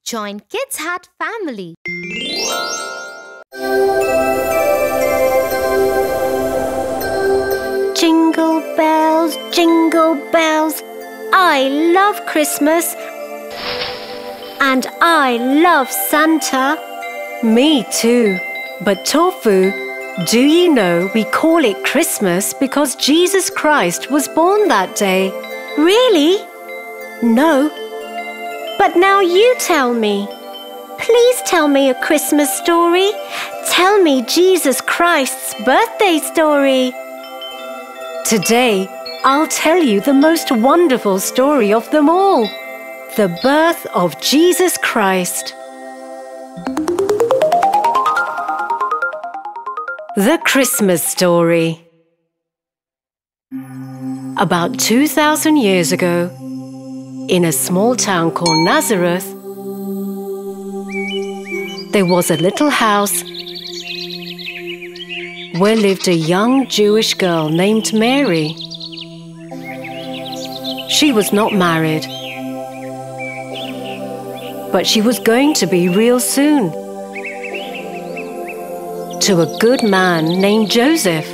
Join Kids Hat family. Jingle bells, I love Christmas and I love Santa. Me too. But Tofu, do you know we call it Christmas because Jesus Christ was born that day? Really? No. But now you tell me. Please tell me a Christmas story. Tell me Jesus Christ's birthday story. Today, I'll tell you the most wonderful story of them all. The birth of Jesus Christ. The Christmas story. About 2,000 years ago, in a small town called Nazareth, there was a little house where lived a young Jewish girl named Mary. She was not married, but she was going to be real soon, to a good man named Joseph.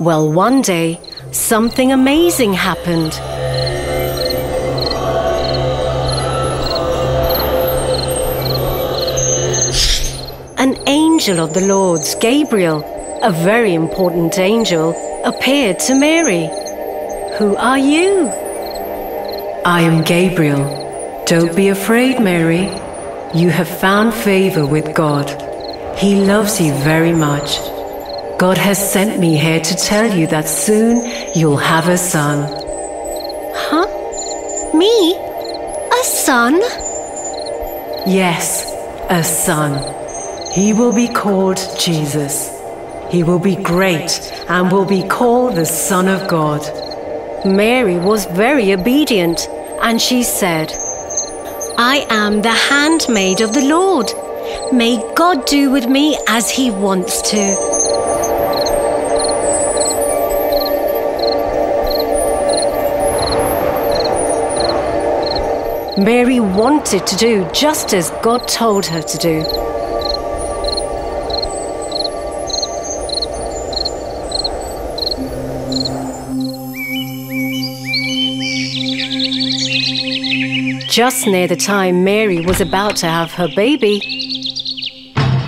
Well, one day, something amazing happened. An angel of the Lord's, Gabriel, a very important angel, appeared to Mary. Who are you? I am Gabriel. Don't be afraid, Mary. You have found favor with God. He loves you very much. God has sent me here to tell you that soon you'll have a son. Huh? Me? A son? Yes, a son. He will be called Jesus. He will be great and will be called the Son of God. Mary was very obedient, and she said, I am the handmaid of the Lord. May God do with me as He wants to. Mary wanted to do just as God told her to do. Just near the time Mary was about to have her baby,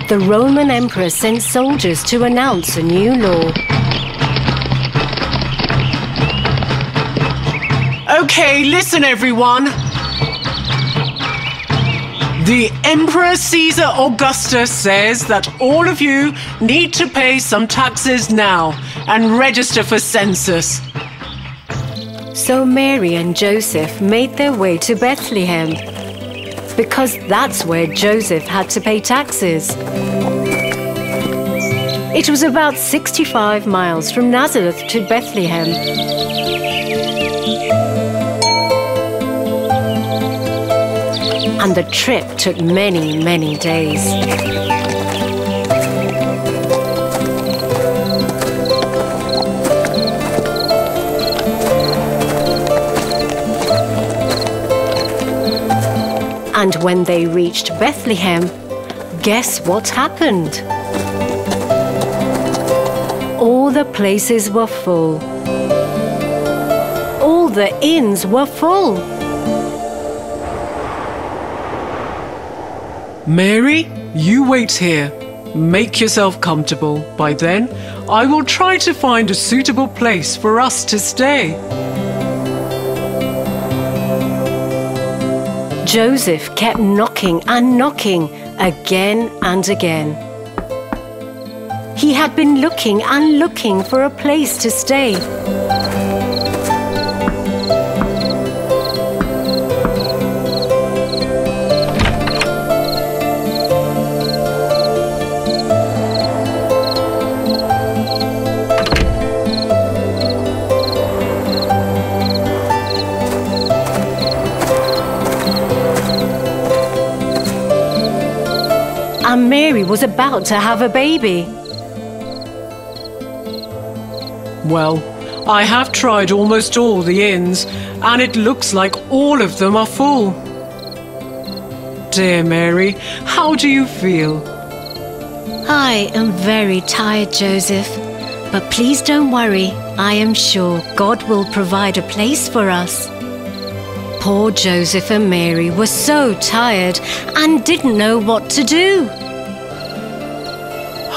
the Roman Emperor sent soldiers to announce a new law. Okay, listen everyone. The Emperor Caesar Augustus says that all of you need to pay some taxes now and register for census. So Mary and Joseph made their way to Bethlehem, because that's where Joseph had to pay taxes. It was about 65 miles from Nazareth to Bethlehem. And the trip took many, many days. And when they reached Bethlehem, guess what happened? All the places were full. All the inns were full. Mary, you wait here. Make yourself comfortable. By then, I will try to find a suitable place for us to stay. Joseph kept knocking and knocking again and again. He had been looking and looking for a place to stay. And Mary was about to have a baby. Well, I have tried almost all the inns, and it looks like all of them are full. Dear Mary, how do you feel? I am very tired, Joseph. But please don't worry. I am sure God will provide a place for us. Poor Joseph and Mary were so tired and didn't know what to do.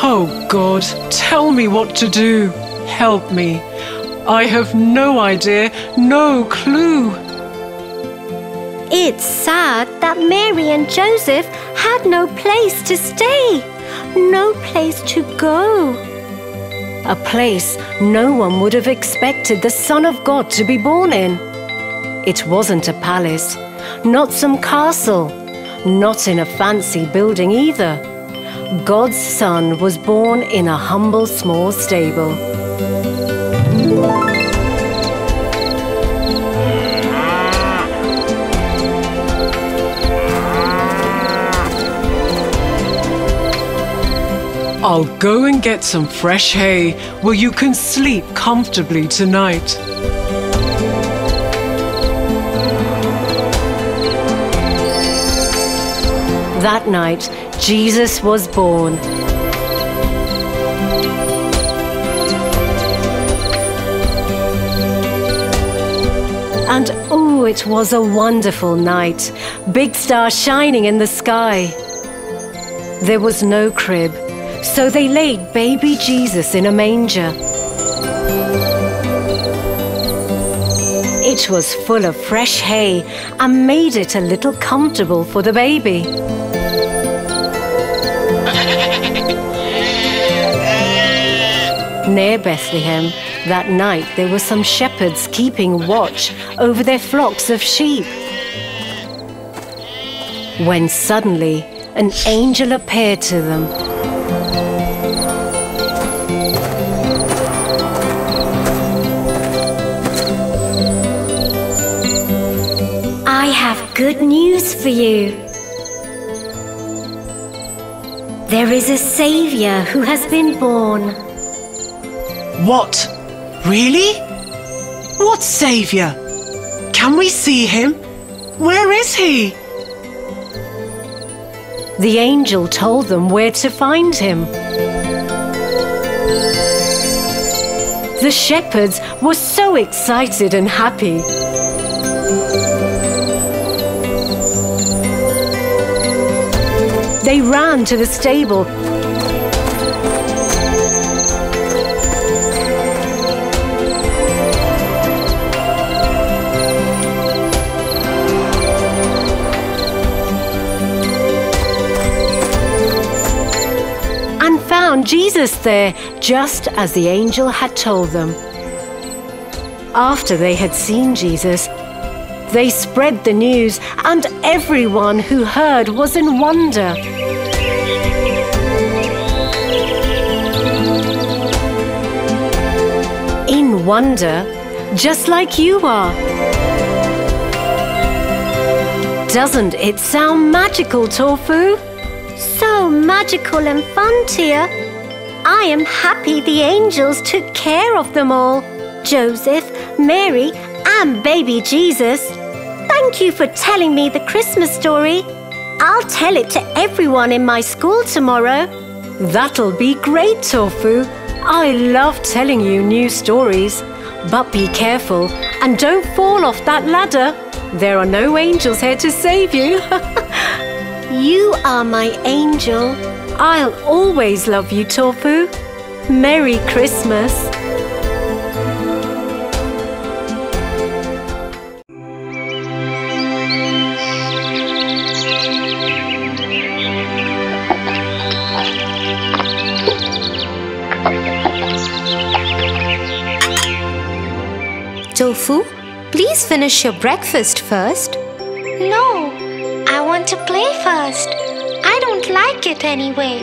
Oh God, tell me what to do. Help me. I have no idea, no clue. It's sad that Mary and Joseph had no place to stay, no place to go. A place no one would have expected the Son of God to be born in. It wasn't a palace, not some castle, not in a fancy building either. God's Son was born in a humble small stable. I'll go and get some fresh hay where you can sleep comfortably tonight. That night, Jesus was born. And oh, it was a wonderful night. Big stars shining in the sky. There was no crib, so they laid baby Jesus in a manger. It was full of fresh hay and made it a little comfortable for the baby. Near Bethlehem, that night there were some shepherds keeping watch over their flocks of sheep. When suddenly an angel appeared to them. I have good news for you. There is a Savior who has been born. What? Really? What Saviour? Can we see him? Where is he? The angel told them where to find him. The shepherds were so excited and happy. They ran to the stable and found Jesus there, just as the angel had told them. After they had seen Jesus, they spread the news, and everyone who heard was in wonder. In wonder, just like you are. Doesn't it sound magical, Tofu? So magical and fun, Tia. I am happy the angels took care of them all. Joseph, Mary, and baby Jesus. Thank you for telling me the Christmas story. I'll tell it to everyone in my school tomorrow. That'll be great, Tofu. I love telling you new stories. But be careful and don't fall off that ladder. There are no angels here to save you. You are my angel. I'll always love you, Tofu. Merry Christmas. Tofu, please finish your breakfast first. No, I want to play first. I don't like it anyway.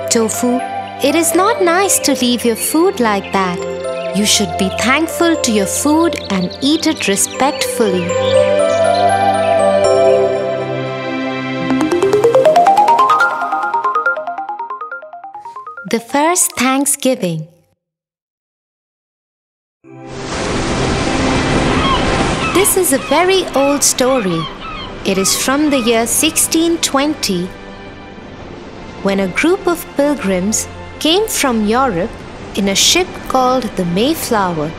Tofu, it is not nice to leave your food like that. You should be thankful to your food and eat it respectfully. The first Thanksgiving. This is a very old story. It is from the year 1620, when a group of pilgrims came from Europe in a ship called the Mayflower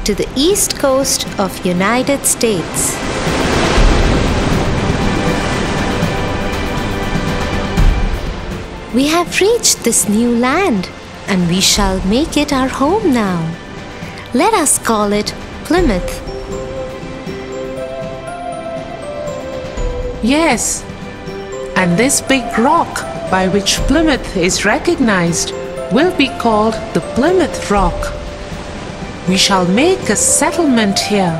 to the east coast of United States. We have reached this new land, and we shall make it our home now. Let us call it Plymouth. Yes, and this big rock by which Plymouth is recognized will be called the Plymouth Rock. We shall make a settlement here.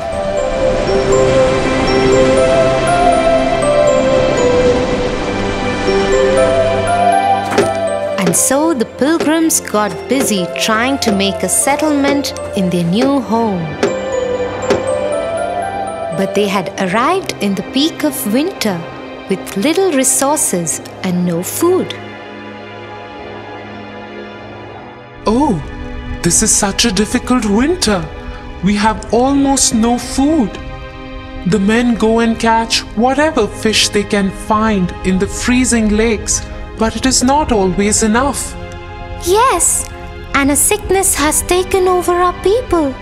And so the pilgrims got busy trying to make a settlement in their new home. But they had arrived in the peak of winter with little resources and no food. Oh, this is such a difficult winter. We have almost no food. The men go and catch whatever fish they can find in the freezing lakes, but it is not always enough. Yes, and a sickness has taken over our people.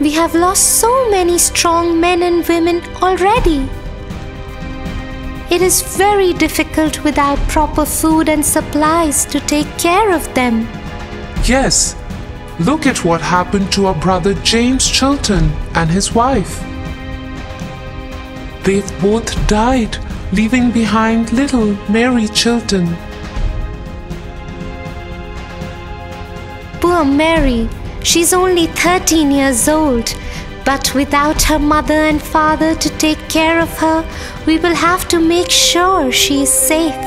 We have lost so many strong men and women already. It is very difficult without proper food and supplies to take care of them. Yes, look at what happened to our brother James Chilton and his wife. They've both died, leaving behind little Mary Chilton. Poor Mary, she's only 13 years old. But without her mother and father to take care of her, we will have to make sure she is safe.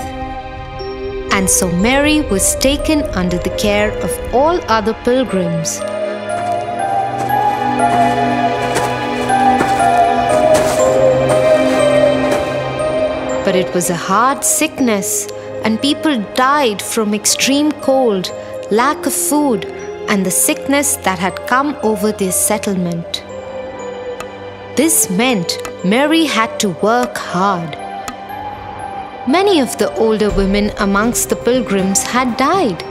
And so Mary was taken under the care of all other pilgrims. But it was a hard sickness, and people died from extreme cold, lack of food, and the sickness that had come over their settlement. This meant Mary had to work hard. Many of the older women amongst the pilgrims had died,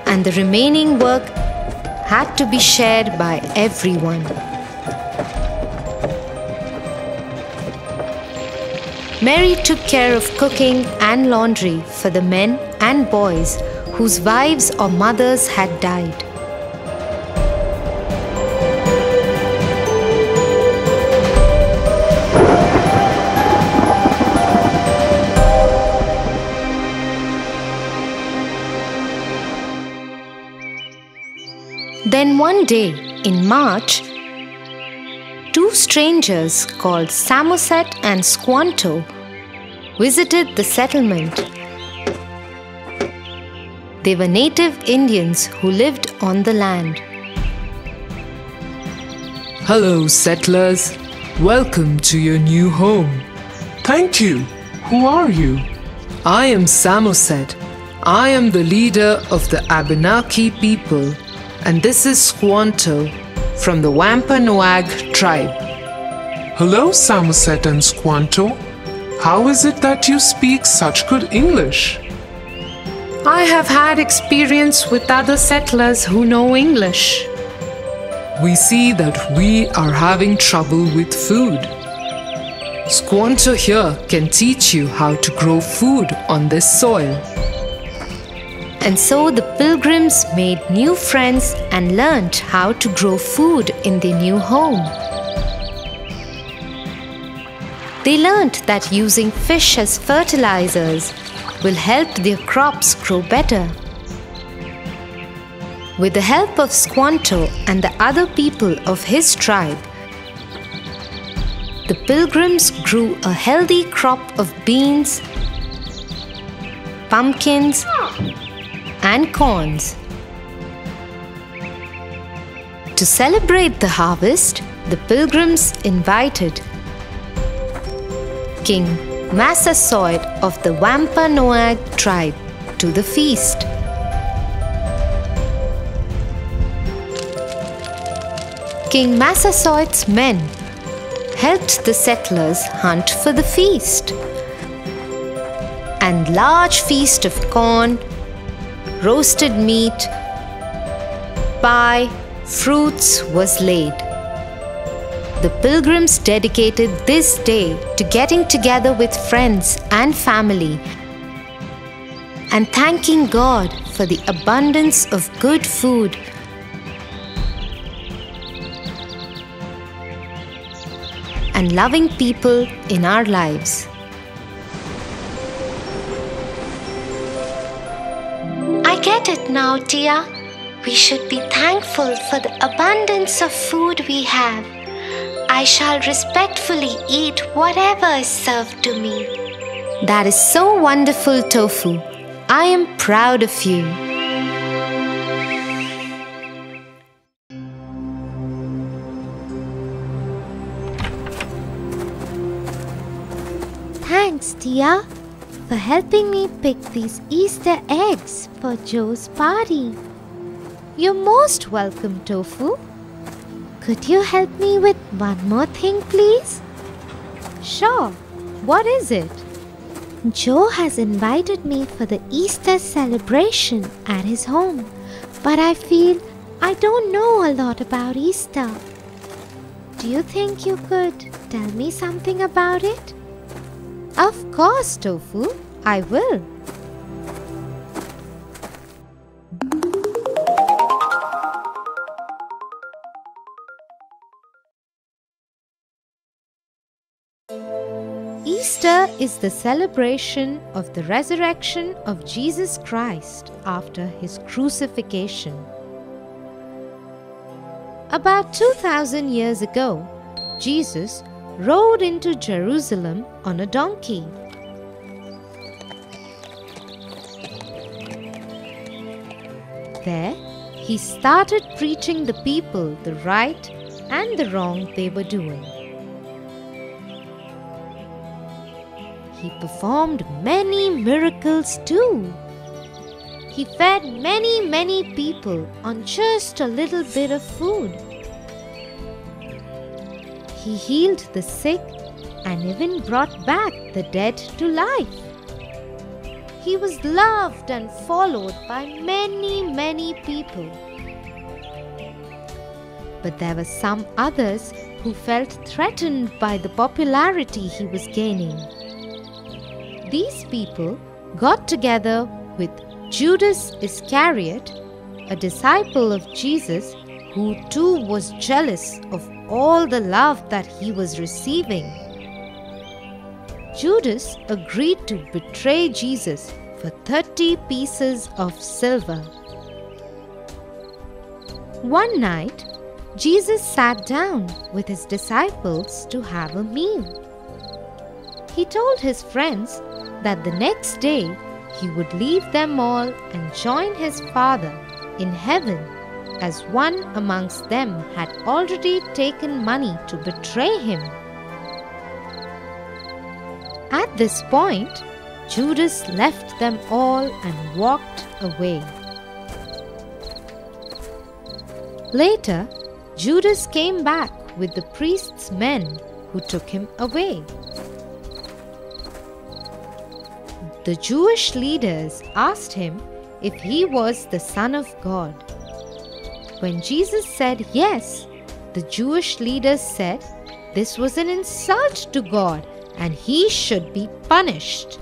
and the remaining work had to be shared by everyone. Mary took care of cooking and laundry for the men and boys whose wives or mothers had died. Then one day in March, two strangers called Samoset and Squanto visited the settlement. They were native Indians who lived on the land. Hello, settlers. Welcome to your new home. Thank you. Who are you? I am Samoset. I am the leader of the Abenaki people, and this is Squanto from the Wampanoag tribe. Hello, Samoset and Squanto. How is it that you speak such good English? I have had experience with other settlers who know English. We see that we are having trouble with food. Squanto here can teach you how to grow food on this soil. And so the pilgrims made new friends and learned how to grow food in their new home. They learned that using fish as fertilizers will help their crops grow better. With the help of Squanto and the other people of his tribe, the pilgrims grew a healthy crop of beans, pumpkins, and corns. To celebrate the harvest, the pilgrims invited King Massasoit of the Wampanoag tribe to the feast. King Massasoit's men helped the settlers hunt for the feast. And large feast of corn, roasted meat, pie, fruits was laid. The pilgrims dedicated this day to getting together with friends and family and thanking God for the abundance of good food and loving people in our lives. I get it now, Tia. We should be thankful for the abundance of food we have. I shall respectfully eat whatever is served to me. That is so wonderful, Tofu. I am proud of you. Thanks, Tia, for helping me pick these Easter eggs for Joe's party. You're most welcome, Tofu. Could you help me with one more thing, please? Sure. What is it? Joe has invited me for the Easter celebration at his home, but I feel I don't know a lot about Easter. Do you think you could tell me something about it? Of course, Tofu. I will. Easter is the celebration of the resurrection of Jesus Christ after his crucifixion. About 2000 years ago, Jesus rode into Jerusalem on a donkey. There, he started preaching the people the right and the wrong they were doing. He performed many miracles too. He fed many people on just a little bit of food. He healed the sick and even brought back the dead to life. He was loved and followed by many people. But there were some others who felt threatened by the popularity he was gaining. These people got together with Judas Iscariot, a disciple of Jesus who too was jealous of all the love that he was receiving. Judas agreed to betray Jesus for 30 pieces of silver. One night, Jesus sat down with his disciples to have a meal. He told his friends that the next day he would leave them all and join his Father in heaven, as one amongst them had already taken money to betray him. At this point, Judas left them all and walked away. Later, Judas came back with the priest's men who took him away. The Jewish leaders asked him if he was the Son of God. When Jesus said yes, the Jewish leaders said this was an insult to God and he should be punished.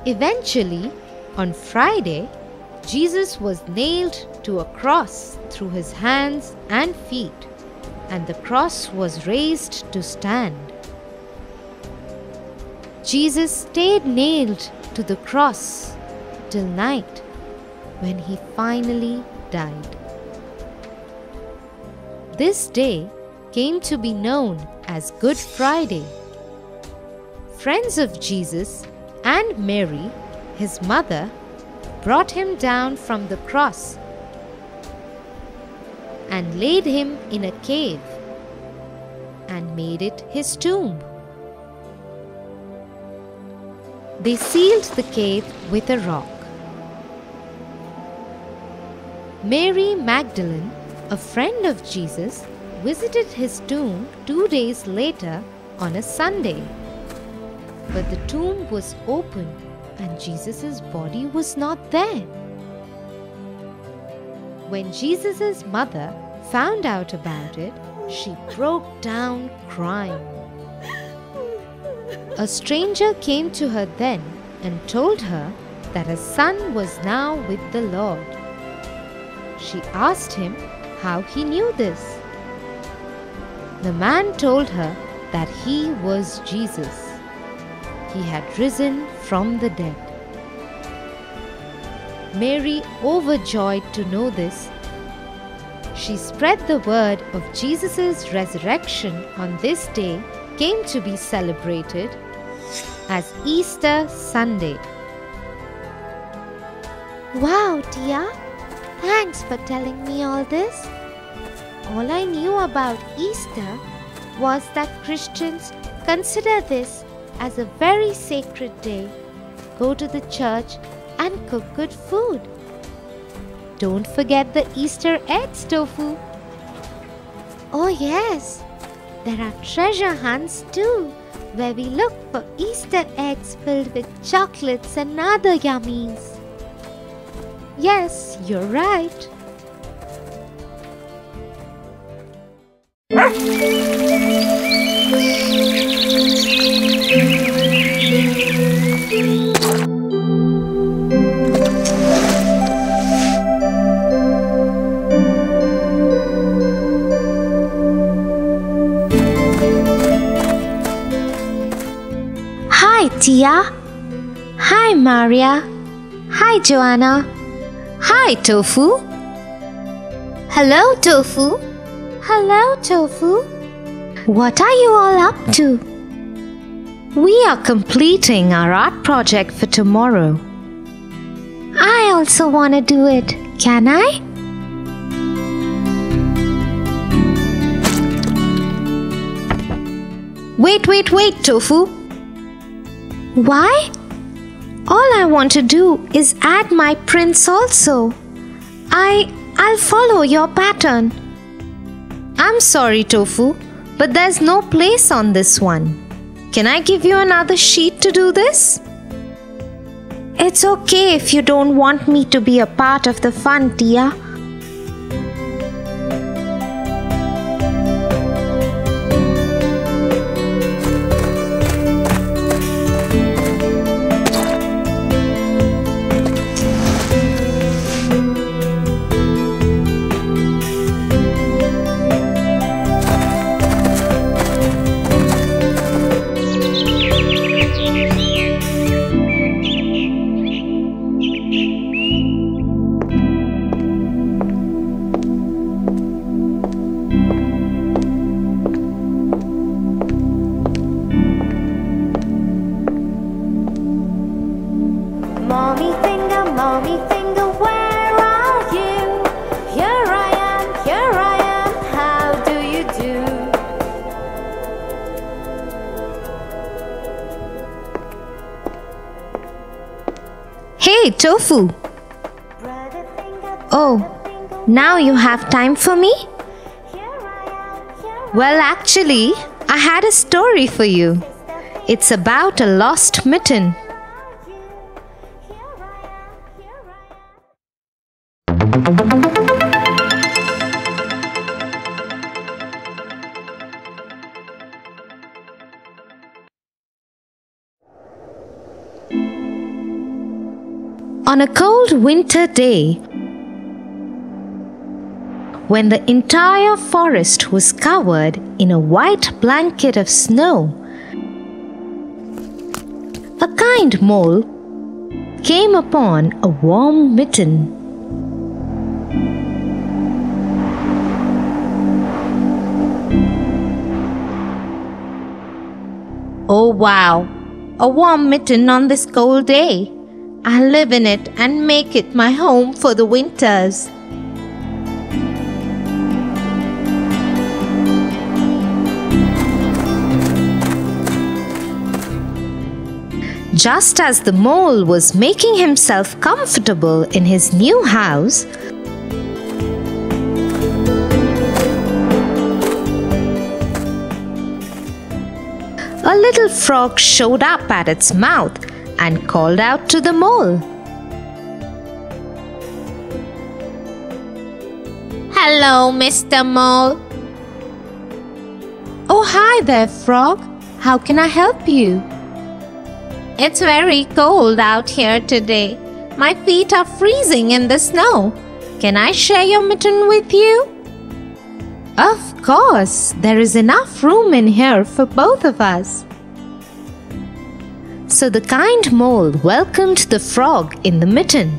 Eventually, on Friday, Jesus was nailed to a cross through his hands and feet, and the cross was raised to stand. Jesus stayed nailed to the cross till night, when he finally died. This day came to be known as Good Friday. Friends of Jesus and Mary, his mother, brought him down from the cross and laid him in a cave and made it his tomb. They sealed the cave with a rock. Mary Magdalene A friend of Jesus visited his tomb 2 days later on a Sunday. But the tomb was open and Jesus' body was not there. When Jesus' mother found out about it, she broke down crying. A stranger came to her then and told her that her son was now with the Lord. She asked him how he knew this. The man told her that he was Jesus. He had risen from the dead. Mary, overjoyed to know this, she spread the word of Jesus' resurrection on this day came to be celebrated as Easter Sunday. Wow, Tia! Thanks for telling me all this. All I knew about Easter was that Christians consider this as a very sacred day, go to the church and cook good food. Don't forget the Easter eggs, Tofu. Oh yes, there are treasure hunts too, where we look for Easter eggs filled with chocolates and other yummies. Yes, you're right. Hi, Tia. Hi, Maria. Hi, Joanna. Hi, Tofu. Hello, Tofu. Hello, Tofu. What are you all up to? We are completing our art project for tomorrow. I also want to do it. Can I? Wait, Tofu. Why? All I want to do is add my prints also. I'll follow your pattern. I'm sorry, Tofu, but there's no place on this one. Can I give you another sheet to do this? It's okay if you don't want me to be a part of the fun, Tia. Mommy finger, where are you? Here I am, how do you do? Hey, Tofu! Oh, now you have time for me? Well, actually, I had a story for you. It's about a lost mitten. On a cold winter day, when the entire forest was covered in a white blanket of snow, a kind mole came upon a warm mitten. Oh wow, a warm mitten on this cold day. I'll live in it and make it my home for the winters. Just as the mole was making himself comfortable in his new house, a little frog showed up at its mouth and called out to the mole. Hello, Mr. Mole. Oh, hi there, frog. How can I help you? It's very cold out here today. My feet are freezing in the snow. Can I share your mitten with you? Of course, there is enough room in here for both of us. So the kind mole welcomed the frog in the mitten.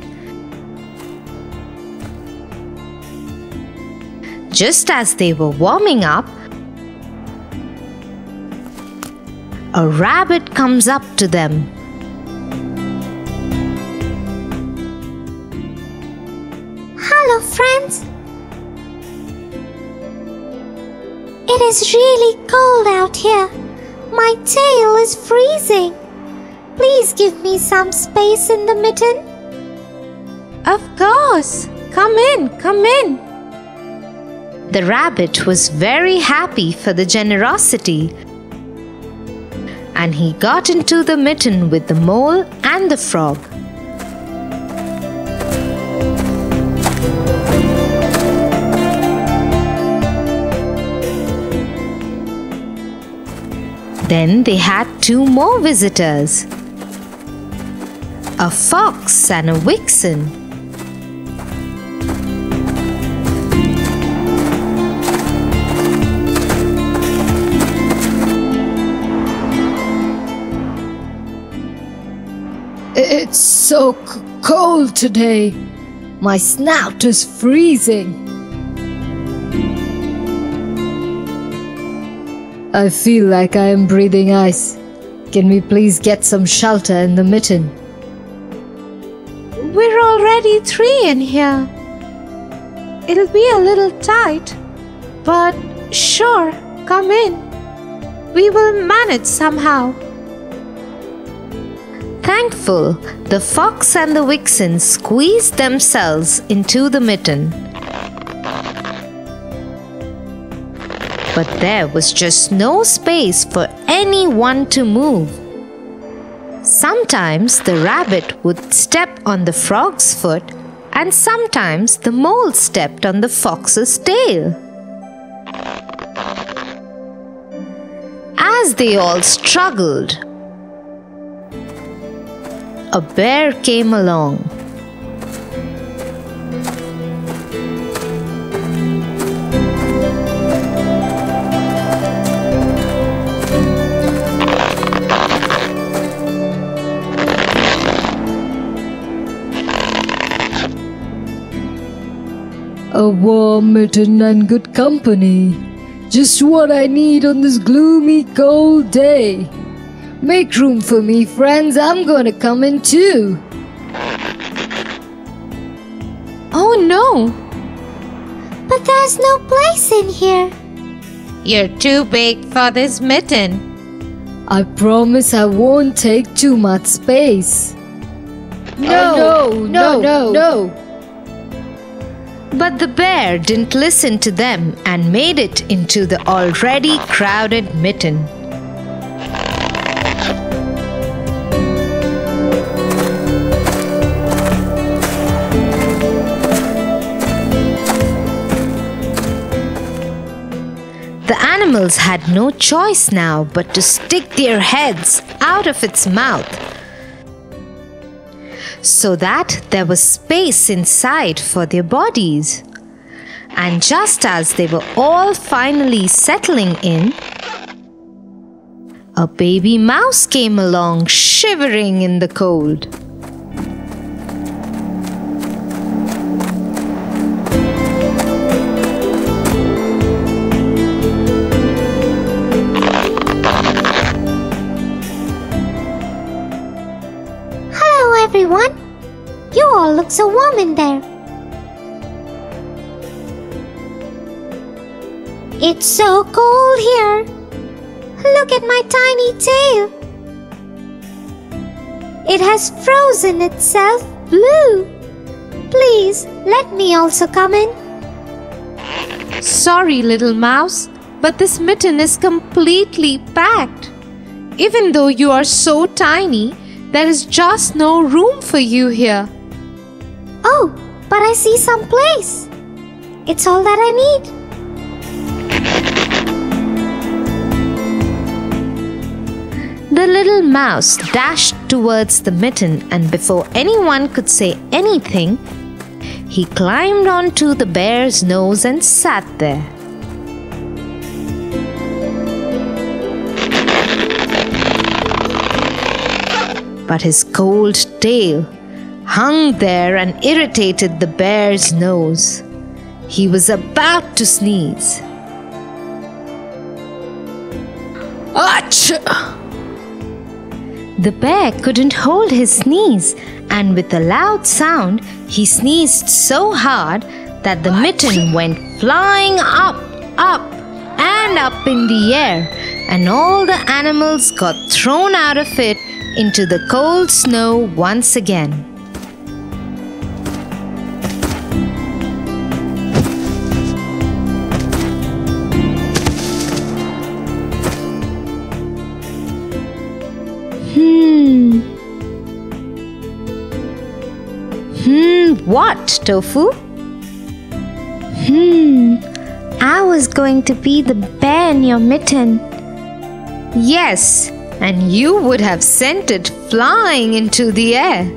Just as they were warming up, a rabbit comes up to them. Hello, friends. It is really cold out here. My tail is freezing. Please give me some space in the mitten. Of course. Come in, come in. The rabbit was very happy for the generosity, and he got into the mitten with the mole and the frog. Then they had two more visitors, a fox and a vixen. It's so cold today. My snout is freezing. I feel like I am breathing ice. Can we please get some shelter in the mitten? We're already 3 in here. It'll be a little tight, but sure, come in. We will manage somehow. Thankful, the fox and the vixen squeezed themselves into the mitten. But there was just no space for anyone to move. Sometimes the rabbit would step on the frog's foot, and sometimes the mole stepped on the fox's tail. As they all struggled, a bear came along. A warm mitten and good company. Just what I need on this gloomy, cold day. Make room for me, friends. I'm gonna come in too. Oh no! But there's no place in here. You're too big for this mitten. I promise I won't take too much space. No. But the bear didn't listen to them and made it into the already crowded mitten. The animals had no choice now but to stick their heads out of its mouth, so that there was space inside for their bodies. And just as they were all finally settling in, a baby mouse came along, shivering in the cold. Everyone, you all look so warm in there. It's so cold here. Look at my tiny tail. It has frozen itself blue. Please let me also come in. Sorry, little mouse, but this mitten is completely packed. Even though you are so tiny, there is just no room for you here. Oh, but I see some place. It's all that I need. The little mouse dashed towards the mitten, and before anyone could say anything, he climbed onto the bear's nose and sat there. But his cold tail hung there and irritated the bear's nose. He was about to sneeze. Achoo! The bear couldn't hold his sneeze, and with a loud sound, he sneezed so hard that the mitten went flying up, up, and up in the air, and all the animals got thrown out of it into the cold snow once again. What, Tofu? I was going to be the bear in your mitten. Yes, and you would have sent it flying into the air.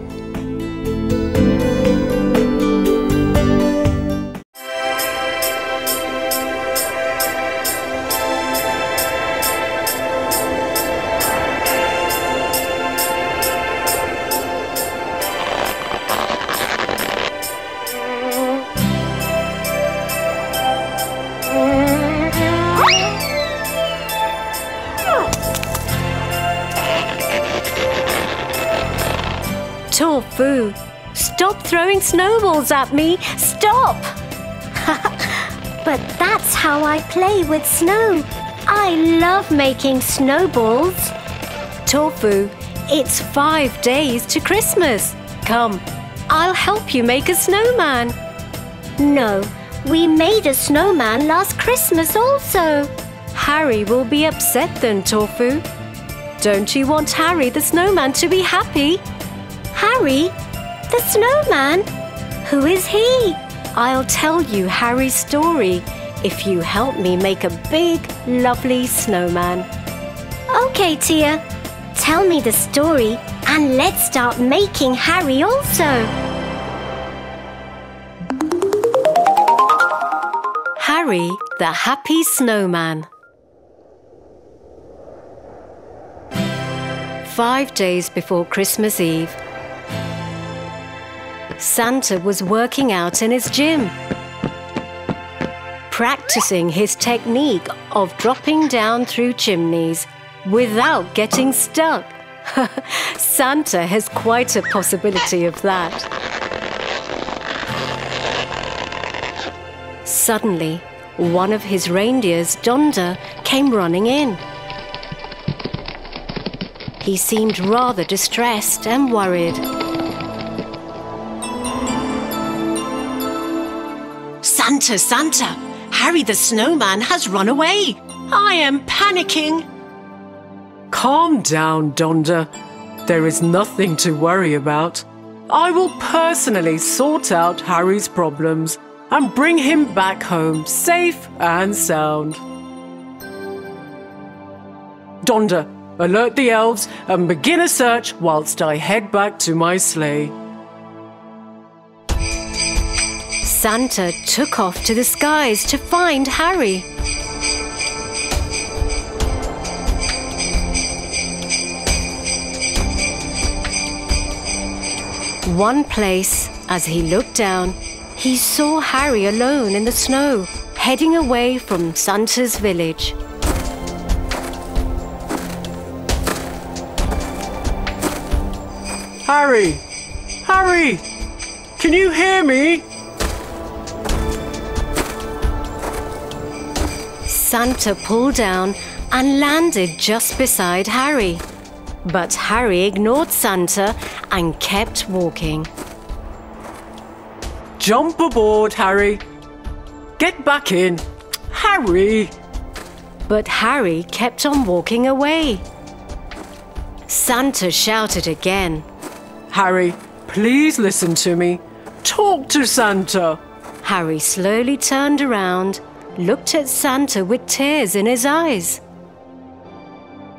Tofu, stop throwing snowballs at me! Stop! But that's how I play with snow. I love making snowballs. Tofu, it's 5 days to Christmas. Come, I'll help you make a snowman. No, we made a snowman last Christmas also. Harry will be upset then, Tofu. Don't you want Harry the snowman to be happy? Harry? The snowman? Who is he? I'll tell you Harry's story if you help me make a big, lovely snowman. Okay, Tia. Tell me the story and let's start making Harry also. Harry the Happy Snowman. 5 days before Christmas Eve, Santa was working out in his gym, practicing his technique of dropping down through chimneys without getting stuck. Santa has quite a possibility of that. Suddenly, one of his reindeers, Donda, came running in. He seemed rather distressed and worried. Santa, Santa! Harry the snowman has run away! I am panicking! Calm down, Donda. There is nothing to worry about. I will personally sort out Harry's problems and bring him back home safe and sound. Donda, alert the elves and begin a search whilst I head back to my sleigh. Santa took off to the skies to find Harry. One place, as he looked down, he saw Harry alone in the snow, heading away from Santa's village. Harry! Harry! Can you hear me? Santa pulled down and landed just beside Harry. But Harry ignored Santa and kept walking. Jump aboard, Harry. Get back in. Harry! But Harry kept on walking away. Santa shouted again. Harry, please listen to me. Talk to Santa. Harry slowly turned around, looked at Santa with tears in his eyes.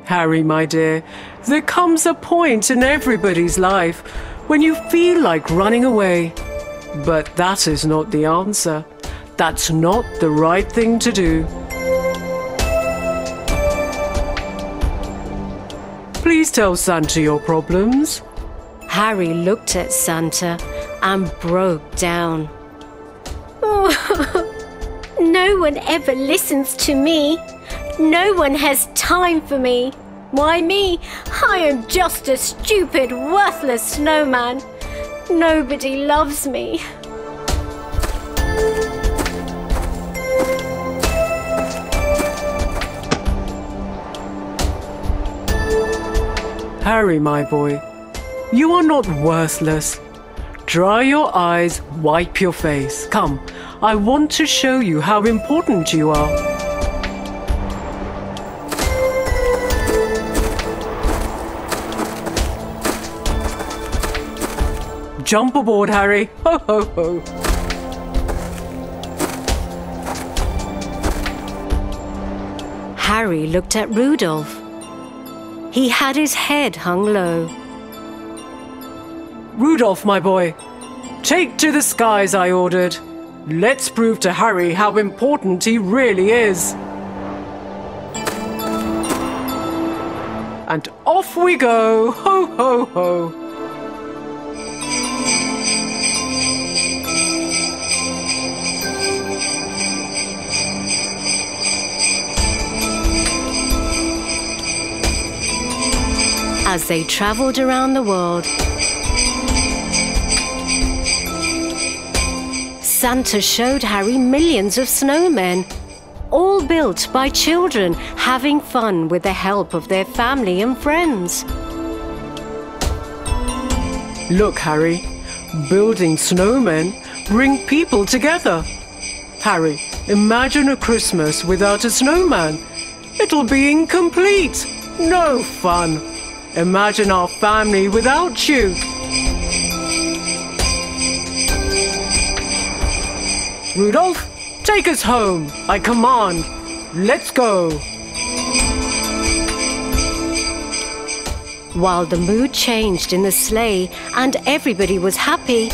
Harry, my dear, there comes a point in everybody's life when you feel like running away. But that is not the answer. That's not the right thing to do. Please tell Santa your problems. Harry looked at Santa and broke down. Oh, no one ever listens to me. No one has time for me. Why me? I am just a stupid, worthless snowman. Nobody loves me. Harry, my boy, you are not worthless. Dry your eyes, wipe your face. Come, I want to show you how important you are. Jump aboard, Harry. Ho, ho, ho. Harry looked at Rudolph. He had his head hung low. Rudolph, my boy, take to the skies, I ordered. Let's prove to Harry how important he really is. And off we go. Ho, ho, ho. As they traveled around the world, Santa showed Harry millions of snowmen, all built by children having fun with the help of their family and friends. Look, Harry, building snowmen bring people together. Harry, imagine a Christmas without a snowman. It'll be incomplete. No fun. Imagine our family without you. Rudolph, take us home. I command. Let's go. While the mood changed in the sleigh and everybody was happy,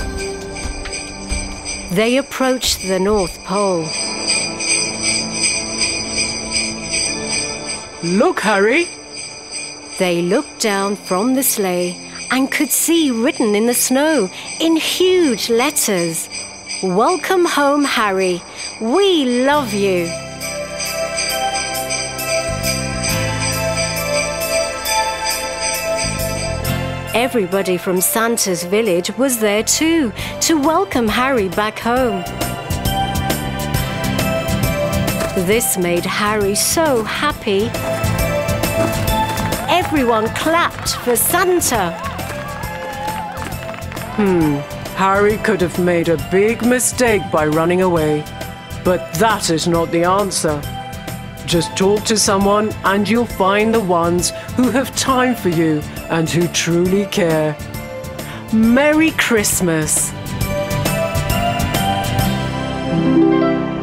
they approached the North Pole. Look, Harry. They looked down from the sleigh and could see written in the snow in huge letters, "Welcome home, Harry. We love you." Everybody from Santa's village was there too to welcome Harry back home. This made Harry so happy. Everyone clapped for Santa. Harry could have made a big mistake by running away. But that is not the answer. Just talk to someone and you'll find the ones who have time for you and who truly care. Merry Christmas!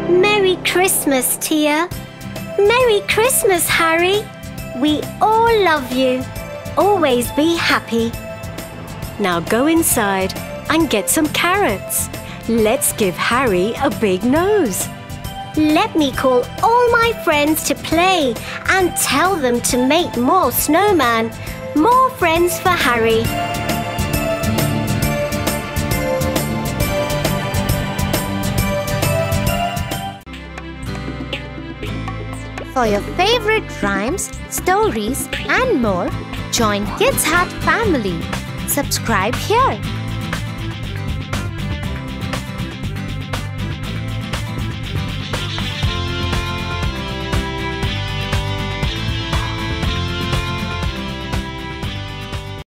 Merry Christmas, Tia. Merry Christmas, Harry. We all love you. Always be happy. Now go inside and get some carrots. Let's give Harry a big nose. Let me call all my friends to play and tell them to make more snowman. More friends for Harry. For your favorite rhymes, stories and more, join Kids Heart family. Subscribe here.